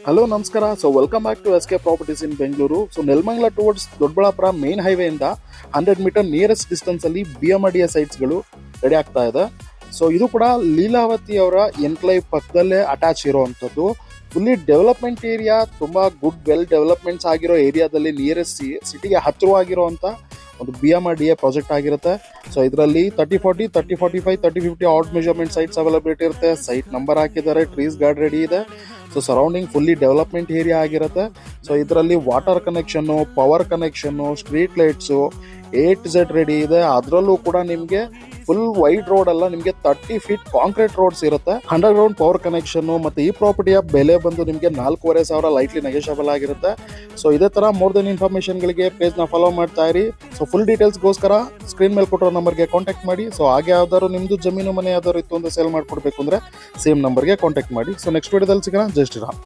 Hello ನಮಸ್ಕಾರ. So welcome back to S K properties in Bengaluru. So Nelamangala towards Doddaballapura main highway ಇಂದ 100 meter nearest distance ಅಲ್ಲಿ BMRDA ಸೈಟ್ಸ್ಗಳು ready ಆಗ್ತಾ ಇದೆ. ಸೊ ಇದು ಕೂಡ ಲೀಲಾವತಿ ಅವರ ಎನ್ಕ್ಲೈವ್ ಪಕ್ಕದಲ್ಲೇ ಅಟ್ಯಾಚ್ ಇರುವಂಥದ್ದು. ಫುಲ್ಲಿ ಡೆವಲಪ್ಮೆಂಟ್ ಏರಿಯಾ, ತುಂಬಾ ಗುಡ್ ವೆಲ್ ಡೆವಲಪ್ಮೆಂಟ್ಸ್ ಆಗಿರೋ ಏರಿಯಾದಲ್ಲಿ ನಿಯರೆಸ್ಟ್ ಸಿಟಿಗೆ ಹತ್ತಿರವಾಗಿರುವಂಥ ಒಂದು BMRDA ಪ್ರಾಜೆಕ್ಟ್ ಆಗಿರುತ್ತೆ. ಸೊ ಇದರಲ್ಲಿ 30-40, 30-45, 30-50 ಆಡ್ ಮೆಜರ್ಮೆಂಟ್ ಸೈಟ್ಸ್ ಅವೈಲಬಿಲಿಟಿ ಇರುತ್ತೆ. ಸೈಟ್ ನಂಬರ್ ಹಾಕಿದ್ದಾರೆ, ಟ್ರೀಸ್ ಗಾರ್ಡ್ ರೆಡಿ ಇದೆ. So surrounding fully development area ಆಗಿರುತ್ತೆ. ಸೊ ಇದರಲ್ಲಿ water connection, power connection, street lights A to Z ready ಇದೆ. ಅದರಲ್ಲೂ ಕೂಡ ನಿಮಗೆ ಫುಲ್ ವೈಡ್ ರೋಡ್ ಅಲ್ಲ, ನಿಮಗೆ 30 ಫೀಟ್ ಕಾಂಕ್ರೀಟ್ ರೋಡ್ಸ್ ಇರುತ್ತೆ. Underground power connection. ಮತ್ತು ಈ ಪ್ರಾಪರ್ಟಿಯ ಬೆಲೆ ಬಂದು ನಿಮಗೆ 4,500 ಲೈಟ್ಲಿ ನೆಗೋಷಿಯಬಲ್ ಆಗಿರುತ್ತೆ. ಸೊ ಇದೇ ಥರ ಮೋರ್ ದೆನ್ ಇನ್ಫಾರ್ಮೇಷನ್ಗಳಿಗೆ ಪೇಜ್ನ ಫಾಲೋ ಮಾಡ್ತಾ ಇರಿ. ಸೊ ಫುಲ್ ಡೀಟೇಲ್ಸ್ಗೋಸ್ಕರ ಸ್ಕ್ರೀನ್ ಮೇಲೆ ಕೊಟ್ಟಿರೋ ನಂಬರ್ಗೆ ಕಾಂಟ್ಯಾಕ್ಟ್ ಮಾಡಿ. ಸೊ ಹಾಗೆ ಯಾವ್ದಾದ್ರು ನಿಮ್ಮದು ಜಮೀನು ಮನೆ ಯಾವ್ದಾದ್ರು ಇತ್ತು ಅಂತ ಸೇಲ್ ಮಾಡ್ಕೊಡ್ಬೇಕು ಅಂದರೆ ಸೇಮ್ ನಂಬರ್ಗೆ ಕಾಂಟ್ಯಾಕ್ಟ್ ಮಾಡಿ. ಸೊ ನೆಕ್ಸ್ಟ್ ವಿಡಿಯೋದಲ್ಲಿ ಸಿಗೋಣ. ಜೈ ಶ್ರೀರಾಮ್.